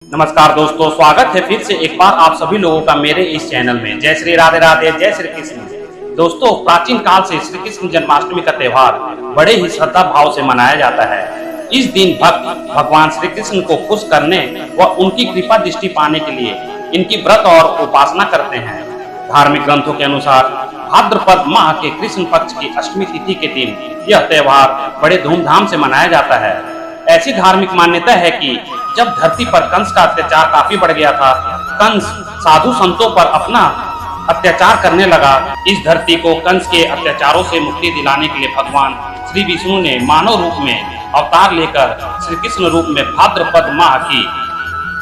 नमस्कार दोस्तों, स्वागत है फिर से एक बार आप सभी लोगों का मेरे इस चैनल में। जय श्री राधे राधे, जय श्री कृष्ण। दोस्तों, प्राचीन काल से श्री कृष्ण जन्माष्टमी का त्यौहार बड़े ही श्रद्धा भाव से मनाया जाता है। इस दिन भक्त भगवान श्री कृष्ण को खुश करने व उनकी कृपा दृष्टि पाने के लिए इनकी व्रत और उपासना करते हैं। धार्मिक ग्रंथों के अनुसार भाद्रपद माह के कृष्ण पक्ष की अष्टमी तिथि के दिन यह त्यौहार बड़े धूमधाम से मनाया जाता है। ऐसी धार्मिक मान्यता है कि जब धरती पर कंस का अत्याचार काफी बढ़ गया था, कंस साधु संतों पर अपना अत्याचार करने लगा। इस धरती को कंस के अत्याचारों से मुक्ति दिलाने के लिए भगवान श्री विष्णु ने मानव रूप में अवतार लेकर श्री कृष्ण रूप में भाद्रपद माह की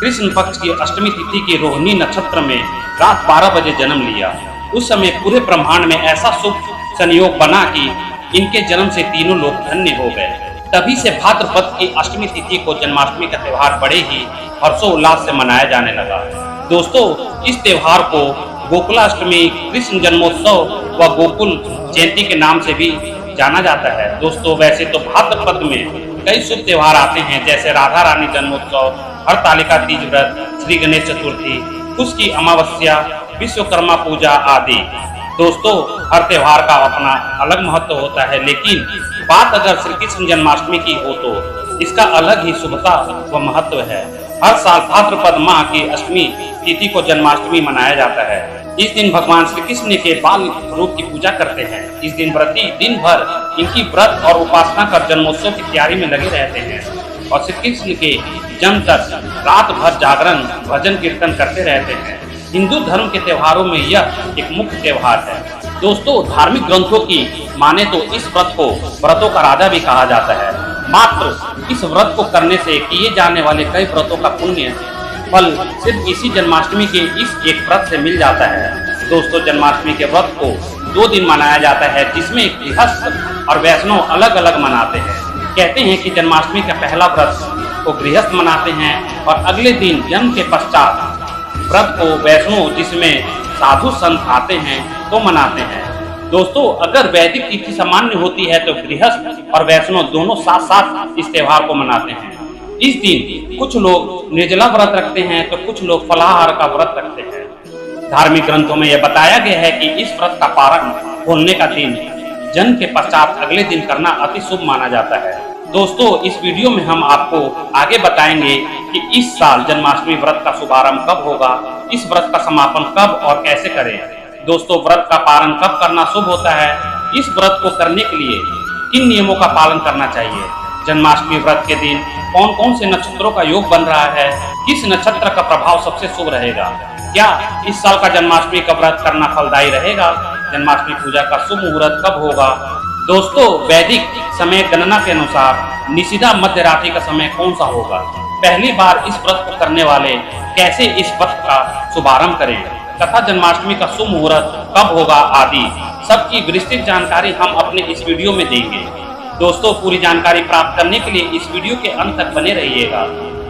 कृष्ण पक्ष की अष्टमी तिथि की रोहिणी नक्षत्र में रात 12 बजे जन्म लिया। उस समय पूरे ब्रह्मांड में ऐसा शुभ संयोग बना कि इनके जन्म से तीनों लोग धन्य हो गए। तभी से भाद्रपद की अष्टमी तिथि को जन्माष्टमी का त्यौहार बड़े ही हर्षोल्लास से मनाया जाने लगा। दोस्तों, इस त्यौहार को गोकुलाष्टमी, कृष्ण जन्मोत्सव व गोकुल जयंती के नाम से भी जाना जाता है। दोस्तों, वैसे तो भाद्रपद में कई शुभ त्यौहार आते हैं, जैसे राधा रानी जन्मोत्सव, हरतालिका तीज व्रत, श्री गणेश चतुर्थी, कुश की अमावस्या, विश्वकर्मा पूजा आदि। दोस्तों, हर त्यौहार का अपना अलग महत्व होता है, लेकिन बात अगर श्री कृष्ण जन्माष्टमी की हो तो इसका अलग ही शुभता व महत्व है। हर साल भाद्रपद माह की अष्टमी तिथि को जन्माष्टमी मनाया जाता है। इस दिन भगवान श्री कृष्ण के बाल रूप की पूजा करते हैं। इस दिन व्रती दिन भर इनकी व्रत और उपासना कर जन्मोत्सव की तैयारी में लगे रहते हैं और श्री कृष्ण के जन्म तक रात भर जागरण, भजन कीर्तन करते रहते हैं। हिंदू धर्म के त्योहारों में यह एक मुख्य त्योहार है। दोस्तों, धार्मिक ग्रंथों की माने तो इस व्रत को व्रतों का राजा भी कहा जाता है। मात्र इस व्रत को करने से किए जाने वाले कई व्रतों का पुण्य फल सिर्फ इसी जन्माष्टमी के इस एक व्रत से मिल जाता है। दोस्तों, जन्माष्टमी के व्रत को 2 दिन मनाया जाता है, जिसमें गृहस्थ और वैष्णव अलग अलग मनाते हैं। कहते हैं कि जन्माष्टमी का पहला व्रत को गृहस्थ मनाते हैं और अगले दिन जन्म के पश्चात व्रत को वैष्णव, जिसमें साधु संत आते हैं, तो मनाते हैं। दोस्तों, अगर वैदिक तिथि सामान्य होती है तो गृहस्थ और वैष्णव दोनों साथ साथ इस त्यौहार को मनाते हैं। इस दिन कुछ लोग निर्जला व्रत रखते हैं तो कुछ लोग फलाहार का व्रत रखते हैं। धार्मिक ग्रंथों में यह बताया गया है कि इस व्रत का पारण खोलने का दिन जन्म के पश्चात अगले दिन करना अति शुभ माना जाता है। दोस्तों, इस वीडियो में हम आपको आगे बताएंगे कि इस साल जन्माष्टमी व्रत का शुभारंभ कब होगा, इस व्रत का समापन कब और कैसे करें। दोस्तों, व्रत का पारण कब करना शुभ होता है, इस व्रत को करने के लिए किन नियमों का पालन करना चाहिए, जन्माष्टमी व्रत के दिन कौन कौन से नक्षत्रों का योग बन रहा है, किस नक्षत्र का प्रभाव सबसे शुभ रहेगा, क्या इस साल का जन्माष्टमी का व्रत करना फलदायी रहेगा, जन्माष्टमी पूजा का शुभ मुहूर्त कब होगा। दोस्तों, वैदिक समय गणना के अनुसार निशिदा मध्य रात्रि का समय कौन सा होगा, पहली बार इस व्रत को करने वाले कैसे इस व्रत का शुभारंभ करें तथा जन्माष्टमी का शुभ मुहूर्त कब होगा आदि सबकी विस्तृत जानकारी हम अपने इस वीडियो में देंगे। दोस्तों, पूरी जानकारी प्राप्त करने के लिए इस वीडियो के अंत तक बने रहिएगा।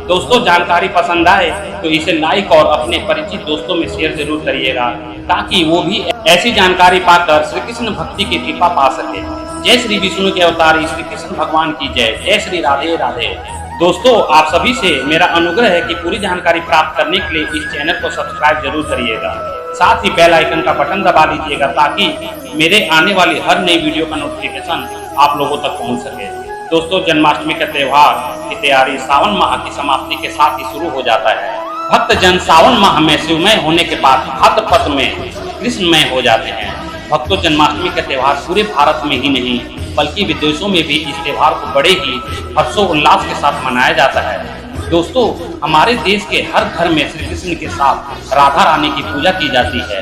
दोस्तों, जानकारी पसंद आए तो इसे लाइक और अपने परिचित दोस्तों में शेयर जरूर करिएगा, ताकि वो भी ऐसी जानकारी पाकर श्री कृष्ण भक्ति की कृपा पा सके। जय श्री विष्णु के अवतार श्री कृष्ण भगवान की जय। जय श्री राधे राधे। दोस्तों, आप सभी से मेरा अनुग्रह है कि पूरी जानकारी प्राप्त करने के लिए इस चैनल को सब्सक्राइब जरूर करिएगा, साथ ही बेल आइकन का बटन दबा दीजिएगा ताकि मेरे आने वाली हर नई वीडियो का नोटिफिकेशन आप लोगों तक पहुंच सके। दोस्तों, जन्माष्टमी का त्यौहार की तैयारी सावन माह की समाप्ति के साथ ही शुरू हो जाता है। भक्त जन सावन माह में शिवमय होने के बाद भाद्रपद में कृष्णमय हो जाते हैं। भक्तों, जन्माष्टमी का त्यौहार पूरे भारत में ही नहीं बल्कि विदेशों में भी इस त्यौहार को बड़े ही हर्षोल्लास के साथ मनाया जाता है। दोस्तों, हमारे देश के हर घर में श्री कृष्ण के साथ राधा रानी की पूजा की जाती है।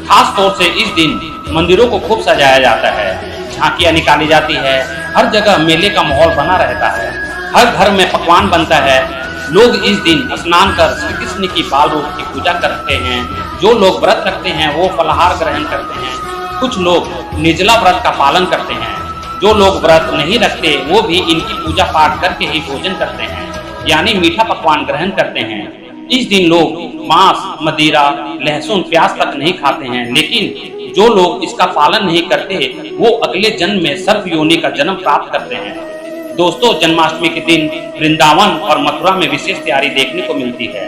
खास तौर से इस दिन मंदिरों को खूब सजाया जाता है, झांकियां निकाली जाती है, हर जगह मेले का माहौल बना रहता है, हर घर में पकवान बनता है। लोग इस दिन स्नान कर श्री कृष्ण की बाल रूप की पूजा करते हैं। जो लोग व्रत रखते हैं वो फलाहार ग्रहण करते हैं। कुछ लोग निर्जला व्रत का पालन करते हैं। जो लोग व्रत नहीं रखते वो भी इनकी पूजा पाठ करके ही भोजन करते हैं, यानी मीठा पकवान ग्रहण करते हैं। इस दिन लोग मांस, मदिरा, लहसुन, प्याज तक नहीं खाते हैं, लेकिन जो लोग इसका पालन नहीं करते वो अगले जन्म में सर्प योनि का जन्म प्राप्त करते हैं। दोस्तों, जन्माष्टमी के दिन वृंदावन और मथुरा में विशेष तैयारी देखने को मिलती है।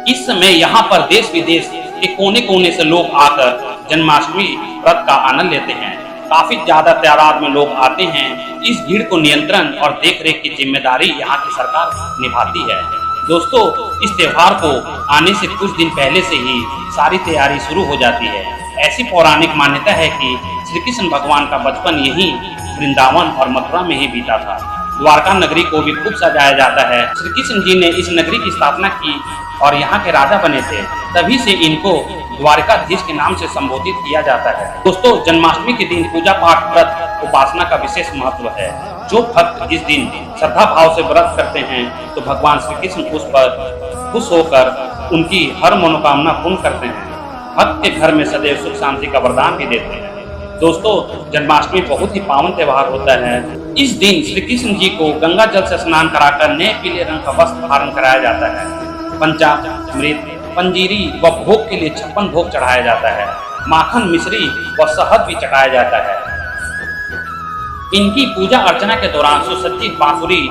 इस समय यहाँ पर देश विदेश के कोने कोने से लोग आकर जन्माष्टमी व्रत का आनंद लेते हैं। काफी ज्यादा तादाद में लोग आते हैं। इस भीड़ को नियंत्रण और देखरेख की जिम्मेदारी यहाँ की सरकार निभाती है। दोस्तों, इस त्योहार को आने से कुछ दिन पहले से ही सारी तैयारी शुरू हो जाती है। ऐसी पौराणिक मान्यता है कि श्री कृष्ण भगवान का बचपन यही वृंदावन और मथुरा में ही बीता था। द्वारका नगरी को भी खूब सजाया जाता है। श्री कृष्ण जी ने इस नगरी की स्थापना की और यहाँ के राजा बने थे, तभी से इनको द्वारकाधीश के नाम से संबोधित किया जाता है। दोस्तों, जन्माष्टमी के दिन पूजा पाठ, व्रत, उपासना का विशेष महत्व है। जो भक्त इस दिन श्रद्धा भाव से व्रत करते हैं तो भगवान श्री कृष्ण उस पर खुश होकर उनकी हर मनोकामना पूर्ण करते हैं। भक्त के घर में सदैव सुख शांति का वरदान भी देते हैं। दोस्तों, जन्माष्टमी बहुत ही पावन त्योहार होता है। इस दिन श्री कृष्ण जी को गंगा जल से स्नान कराकर नए पीले रंग का वस्त्र धारण कराया जाता है। पंचामृत, पंजीरी व भोग के लिए 56 भोग चढ़ाया जाता है। माखन, मिश्री व शहद भी चढ़ाया जाता है। इनकी पूजा अर्चना के दौरान सुसज्जित बांसुरी,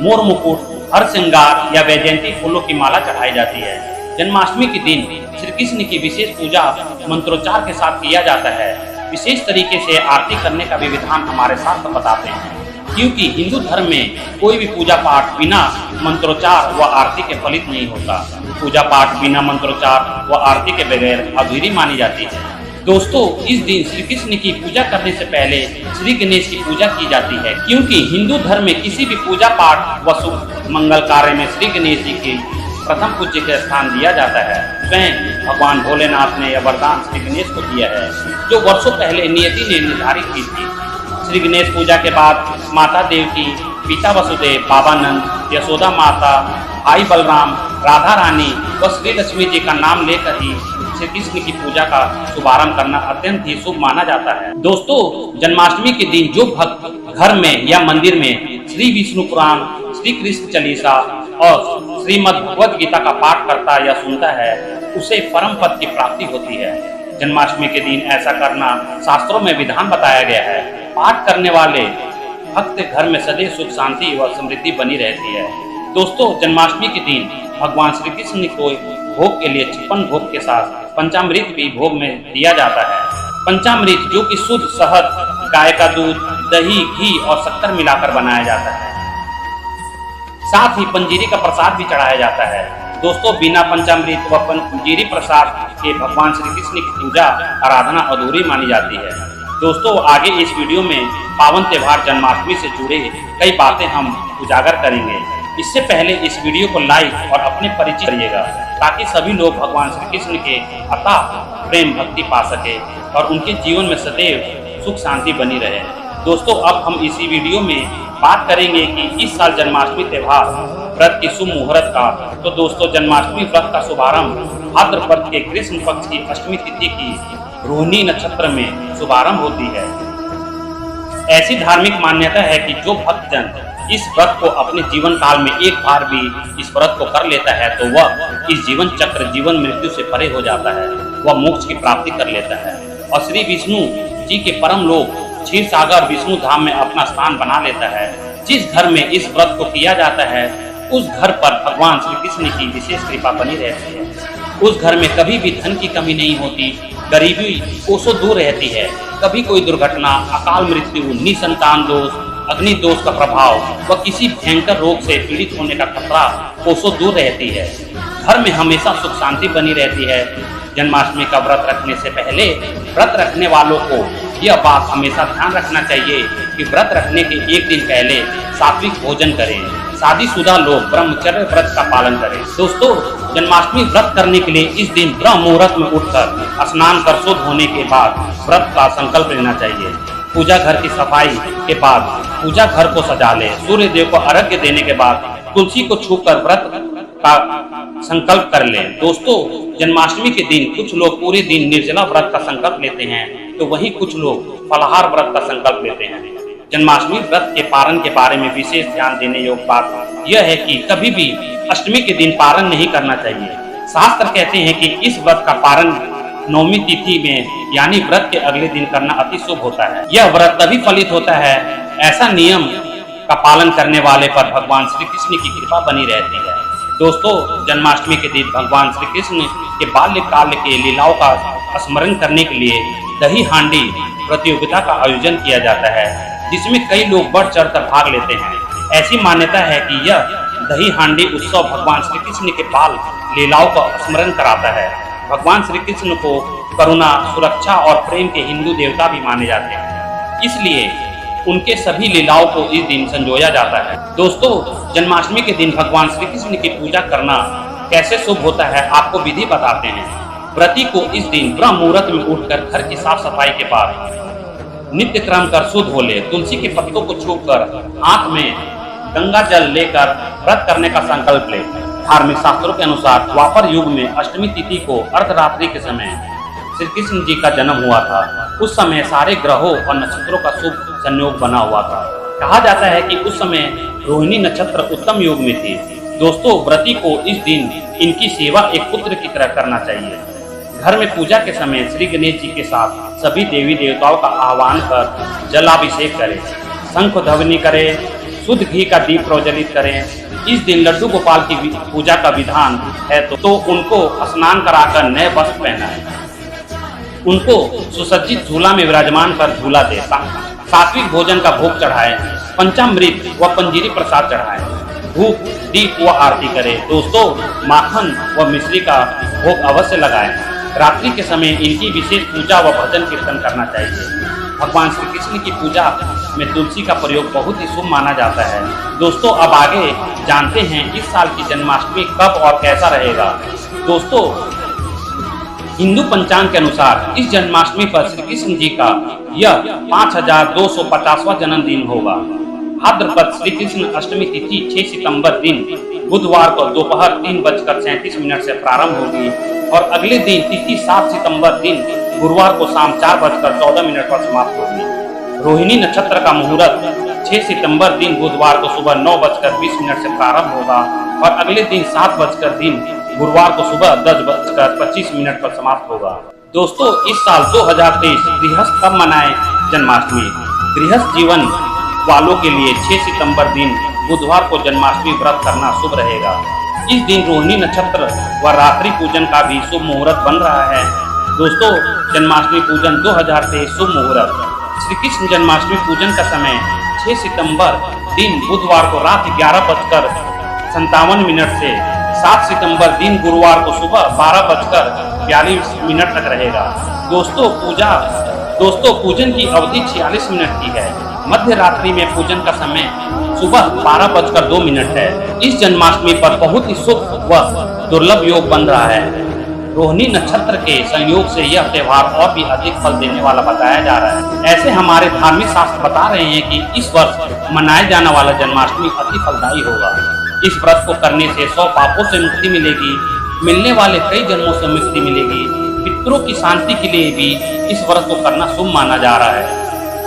मोर मुकुट, हर श्रृंगार या वैजयंती फूलों की माला चढ़ाई जाती है। जन्माष्टमी के दिन श्री कृष्ण की विशेष पूजा मंत्रोच्चार के साथ किया जाता है। विशेष तरीके से आरती करने का भी विधान हमारे शास्त्र बताते हैं, क्योंकि हिंदू धर्म में कोई भी पूजा पाठ बिना मंत्रोच्चार व आरती के फलित नहीं होता। पूजा पाठ बिना मंत्रोच्चार व आरती के बगैर अधूरी मानी जाती है। दोस्तों, इस दिन श्री कृष्ण की पूजा करने से पहले श्री गणेश की पूजा की जाती है, क्योंकि हिंदू धर्म में किसी भी पूजा पाठ व शुभ मंगल कार्य में श्री गणेश जी की प्रथम पूज्य के स्थान दिया जाता है। स्वयं भगवान भोलेनाथ ने यह वरदान श्री गणेश को दिया है, जो वर्षों पहले नियति ने निर्धारित की थी। श्री गणेश पूजा के बाद माता देवकी, पिता वसुदेव, बाबा नंद, यशोदा माता, भाई बलराम, राधा रानी व श्री लक्ष्मी जी का नाम लेकर ही श्री कृष्ण की पूजा का शुभारंभ करना अत्यंत ही शुभ माना जाता है। दोस्तों, जन्माष्टमी के दिन जो भक्त घर में या मंदिर में श्री विष्णु पुराण, श्री कृष्ण चालीसा और श्रीमद् भगवद गीता का पाठ करता या सुनता है, उसे परम पद की प्राप्ति होती है। जन्माष्टमी के दिन ऐसा करना शास्त्रों में विधान बताया गया है। पाठ करने वाले भक्त के घर में सदैव सुख शांति व समृद्धि बनी रहती है। दोस्तों, जन्माष्टमी के दिन भगवान श्री कृष्ण को भोग के लिए 56 भोग के साथ पंचामृत भी भोग में दिया जाता है। पंचामृत जो कि शुद्ध शहद, गाय का दूध, दही, घी और शक्कर मिलाकर बनाया जाता है। साथ ही पंजीरी का प्रसाद भी चढ़ाया जाता है। दोस्तों, बिना पंचामृत व पंजीरी प्रसाद के भगवान श्री कृष्ण की पूजा आराधना अधूरी मानी जाती है। दोस्तों, आगे इस वीडियो में पावन त्योहार जन्माष्टमी से जुड़े कई बातें हम उजागर करेंगे। इससे पहले इस वीडियो को लाइक और अपने परिचित करिएगा, ताकि सभी लोग भगवान श्री कृष्ण के अथाह प्रेम भक्ति पा सके और उनके जीवन में सदैव सुख शांति बनी रहे। दोस्तों, अब हम इसी वीडियो में बात करेंगे कि इस साल जन्माष्टमी त्योहार व्रत की शुभ मुहूर्त का। तो दोस्तों, जन्माष्टमी व्रत का शुभारंभ भाद्रपद के कृष्ण पक्ष की अष्टमी तिथि की रोहिणी नक्षत्र में शुभारंभ होती है। ऐसी धार्मिक मान्यता है कि जो भक्तजन इस व्रत को अपने जीवन काल में एक बार भी इस व्रत को कर लेता है तो वह इस जीवन चक्र, जीवन मृत्यु से परे हो जाता है, वह मोक्ष की प्राप्ति कर लेता है और श्री विष्णु जी के परम लोक क्षीर सागर विष्णु धाम में अपना स्थान बना लेता है। जिस घर में इस व्रत को किया जाता है उस घर पर भगवान श्री कृष्ण की विशेष कृपा बनी रहती है। उस घर में कभी भी धन की कमी नहीं होती, गरीबी कोसों दूर रहती है। कभी कोई दुर्घटना, अकाल मृत्यु, निसंतान दोष, अग्नि दोष का प्रभाव व किसी भयंकर रोग से पीड़ित होने का खतरा कोसों दूर रहती है। घर में हमेशा सुख शांति बनी रहती है। जन्माष्टमी का व्रत रखने से पहले व्रत रखने वालों को यह बात हमेशा ध्यान रखना चाहिए कि व्रत रखने के एक दिन पहले सात्विक भोजन करें। शादीशुदा लोग ब्रह्मचर्य व्रत का पालन करें। दोस्तों, जन्माष्टमी व्रत करने के लिए इस दिन ब्रह्म मुहूर्त में उठकर स्नान कर शुद्ध होने के बाद व्रत का संकल्प लेना चाहिए। पूजा घर की सफाई के बाद पूजा घर को सजा ले। सूर्य देव को अर्घ्य देने के बाद तुलसी को छूकर व्रत का संकल्प कर ले। दोस्तों, जन्माष्टमी के दिन कुछ लोग पूरे दिन निर्जला व्रत का संकल्प लेते हैं तो वहीं कुछ लोग फलाहार व्रत का संकल्प लेते हैं। जन्माष्टमी व्रत के पारण के बारे में विशेष ध्यान देने योग्य बात यह है कि कभी भी अष्टमी के दिन पारण नहीं करना चाहिए। शास्त्र कहते हैं कि इस व्रत का पारण नवमी तिथि में यानी व्रत के अगले दिन करना अति शुभ होता है। यह व्रत तभी फलित होता है। ऐसा नियम का पालन करने वाले पर भगवान श्री कृष्ण की कृपा बनी रहती है। दोस्तों, जन्माष्टमी के दिन भगवान श्री कृष्ण के बाल्यकाल के लीलाओं का स्मरण करने के लिए दही हांडी प्रतियोगिता का आयोजन किया जाता है, जिसमें कई लोग बढ़ चढ़कर भाग लेते हैं। ऐसी मान्यता है कि यह दही हांडी उत्सव भगवान श्री कृष्ण के बाल लीलाओं का स्मरण कराता है। भगवान श्री कृष्ण को करुणा, सुरक्षा और प्रेम के हिंदू देवता भी माने जाते हैं, इसलिए उनके सभी लीलाओं को इस दिन संजोया जाता है। दोस्तों, जन्माष्टमी के दिन भगवान श्री कृष्ण की पूजा करना कैसे शुभ होता है, आपको विधि बताते हैं। व्रती को इस दिन ब्रह्म मुहूर्त में उठकर घर की साफ सफाई के बाद नित्य क्रम कर शुद्ध हो ले, तुलसी के पत्तों को छूकर हाथ में गंगा जल लेकर व्रत करने का संकल्प ले। धार्मिक शास्त्रों के अनुसार द्वापर युग में अष्टमी तिथि को अर्धरात्रि के समय श्री कृष्ण जी का जन्म हुआ था। उस समय सारे ग्रहों और नक्षत्रों का शुभ संयोग बना हुआ था। कहा जाता है कि उस समय रोहिणी नक्षत्र उत्तम योग में थी। दोस्तों, व्रती को इस दिन इनकी सेवा एक पुत्र की तरह करना चाहिए। घर में पूजा के समय श्री गणेश जी के साथ सभी देवी देवताओं का आह्वान कर जलाभिषेक करें, शंख ध्वनि करें, शुद्ध घी का दीप प्रज्वलित करें। इस दिन लड्डू गोपाल की पूजा का विधान है तो उनको स्नान कराकर नए वस्त्र पहनाएं, उनको सुसज्जित झूला में विराजमान कर झूला दे, सात्विक भोजन का भोग चढ़ाएं, पंचामृत व पंजीरी प्रसाद चढ़ाएं, धूप दीप व आरती करें। दोस्तों, माखन व मिश्री का भोग अवश्य लगाएं। रात्रि के समय इनकी विशेष पूजा व भजन कीर्तन करना चाहिए। भगवान श्री कृष्ण की पूजा में तुलसी का प्रयोग बहुत ही शुभ माना जाता है। दोस्तों, अब आगे जानते हैं इस साल की जन्माष्टमी कब और कैसा रहेगा। दोस्तों, हिंदू पंचांग के अनुसार इस जन्माष्टमी पर श्री कृष्ण जी का यह 5250वां जन्मदिन होगा। भाद्रपद श्री कृष्ण अष्टमी तिथि 6 सितंबर दिन बुधवार को दोपहर 3:37 से प्रारंभ होगी और अगले दिन तिथि 7 सितंबर दिन गुरुवार को शाम 4:14 पर समाप्त होगी। रोहिणी नक्षत्र का मुहूर्त 6 सितंबर दिन बुधवार को सुबह 9:20 से प्रारंभ होगा और अगले दिन 7 दिन गुरुवार को सुबह 10:25 पर समाप्त होगा। दोस्तों, इस साल 2023 गृहस्थ कब मनाए जन्माष्टमी? गृहस्थ जीवन वालों के लिए 6 सितंबर दिन बुधवार को जन्माष्टमी व्रत करना शुभ रहेगा। इस दिन रोहिणी नक्षत्र व रात्रि पूजन का भी शुभ मुहूर्त बन रहा है। दोस्तों, जन्माष्टमी पूजन 2023 शुभ मुहूर्त। श्री कृष्ण जन्माष्टमी पूजन का समय 6 सितंबर दिन बुधवार को रात 11:57 से 7 सितंबर दिन गुरुवार को सुबह 12:42 तक रहेगा। दोस्तों पूजन की अवधि 46 मिनट की है। मध्य रात्रि में पूजन का समय सुबह 12:02 है। इस जन्माष्टमी पर बहुत ही शुभ व दुर्लभ योग बन रहा है। रोहिणी नक्षत्र के संयोग से यह त्योहार और भी अधिक फल देने वाला बताया जा रहा है। ऐसे हमारे धार्मिक शास्त्र बता रहे हैं कि इस वर्ष मनाया जाने वाला जन्माष्टमी अति फलदायी होगा। इस व्रत को करने से 100 पापों से मुक्ति मिलेगी, मिलने वाले कई जन्मों से मुक्ति मिलेगी। पितरों की शांति के लिए भी इस व्रत को करना शुभ माना जा रहा है।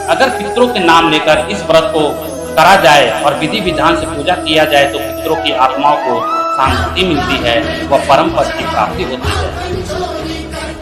अगर पितरों के नाम लेकर इस व्रत को करा जाए और विधि विधान से पूजा किया जाए तो पितरों की आत्माओं को शांति मिलती है व परम पद की प्राप्ति होती है।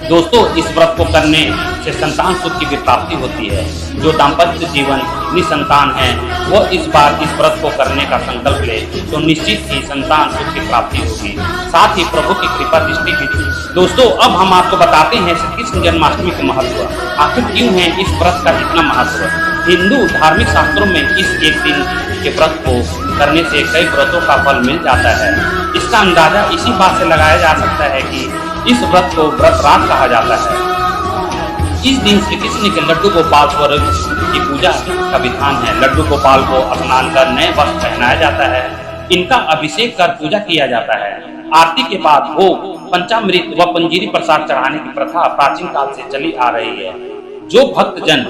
दोस्तों, इस व्रत को करने से संतान सुख की भी प्राप्ति होती है। जो दाम्पत्य जीवन निसंतान है वो इस बार इस व्रत को करने का संकल्प ले तो निश्चित ही संतान सुख की प्राप्ति होगी, साथ ही प्रभु की कृपा दृष्टि भी। दोस्तों, अब हम आपको बताते हैं श्री कृष्ण जन्माष्टमी का महत्व। आखिर क्यों है इस व्रत का इतना महत्व? हिंदू धार्मिक शास्त्रों में इस एक दिन के व्रत को करने से कई व्रतों का फल मिल जाता है। इसका अंदाजा इसी बात से लगाया जा सकता है कि इस व्रत को व्रत रात कहा जाता है। इस दिन श्री कृष्ण के लड्डू गोपाल स्वरूप की पूजा का विधान है। लड्डू गोपाल को स्नान कर नए वस्त्र पहनाया जाता है, इनका अभिषेक कर पूजा किया जाता है। आरती के बाद भोग, पंचामृत व पंजीरी प्रसाद चढ़ाने की प्रथा प्राचीन काल से चली आ रही है। जो भक्तजन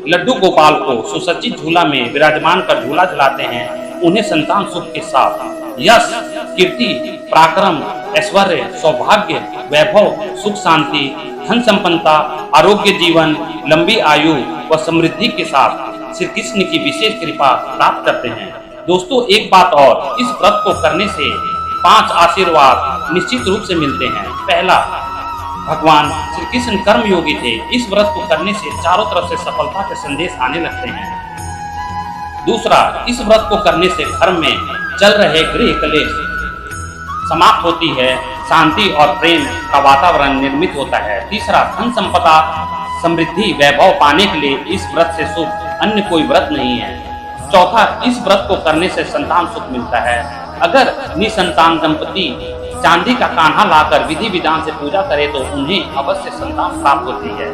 लड्डू गोपाल को सुसज्जित झूला में विराजमान कर झूला झुलाते हैं, उन्हें संतान सुख के साथ यश, कीर्ति, पराक्रम, ऐश्वर्य, सौभाग्य, वैभव, सुख शांति, धन संपन्नता, आरोग्य जीवन, लंबी आयु व समृद्धि के साथ श्री कृष्ण की विशेष कृपा प्राप्त करते हैं। दोस्तों, एक बात और, इस व्रत को करने से 5 आशीर्वाद निश्चित रूप से मिलते हैं। पहला, भगवान श्री कृष्ण कर्मयोगी थे। इस व्रत को करने से चारों तरफ से सफलता के संदेश आने लगते हैं। दूसरा, इस व्रत को करने से घर में चल रहे गृह कलेश समाप्त होती है, शांति और प्रेम का वातावरण निर्मित होता है। तीसरा, धन संपदा समृद्धि वैभव पाने के लिए इस व्रत से शुभ अन्य कोई व्रत नहीं है। चौथा, इस व्रत को करने से संतान सुख मिलता है। अगर निसंतान दंपति चांदी का कान्हा लाकर विधि विधान से पूजा करे तो उन्हें अवश्य संतान प्राप्त होती है।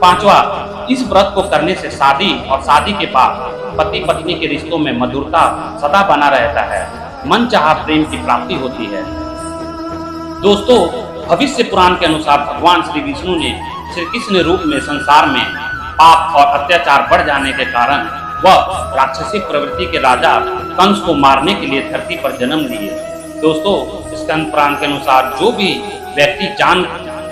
पांचवा, इस व्रत को करने से शादी और शादी के बाद पति पत्नी के रिश्तों में मधुरता सदा बना रहता है, मन चाहा प्रेम की प्राप्ति होती है। दोस्तों, भविष्य पुराण के अनुसार भगवान श्री विष्णु ने श्री कृष्ण रूप में संसार में पाप और अत्याचार बढ़ जाने के कारण वह राक्षसी प्रवृत्ति के राजा कंस को मारने के लिए धरती पर जन्म लिए। दोस्तों, स्कंद पुराण के अनुसार जो भी व्यक्ति जान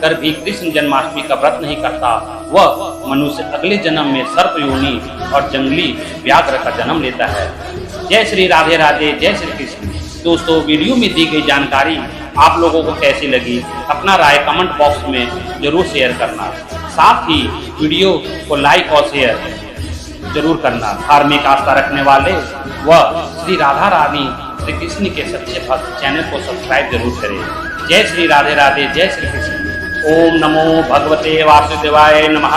कर भी कृष्ण जन्माष्टमी का व्रत नहीं करता वह मनुष्य अगले जन्म में सर्प योनि और जंगली व्याघ्र का जन्म लेता है। जय श्री राधे राधे, जय श्री कृष्ण। दोस्तों, वीडियो में दी गई जानकारी आप लोगों को कैसी लगी अपना राय कमेंट बॉक्स में जरूर शेयर करना। साथ ही वीडियो को लाइक और शेयर जरूर करना। धार्मिक आस्था रखने वाले व श्री राधा रानी श्री कृष्ण के सच्चे भक्त चैनल को सब्सक्राइब जरूर करें। जय श्री राधे राधे, जय श्री कृष्ण। ओम नमो भगवते वासुदेवाय नमः।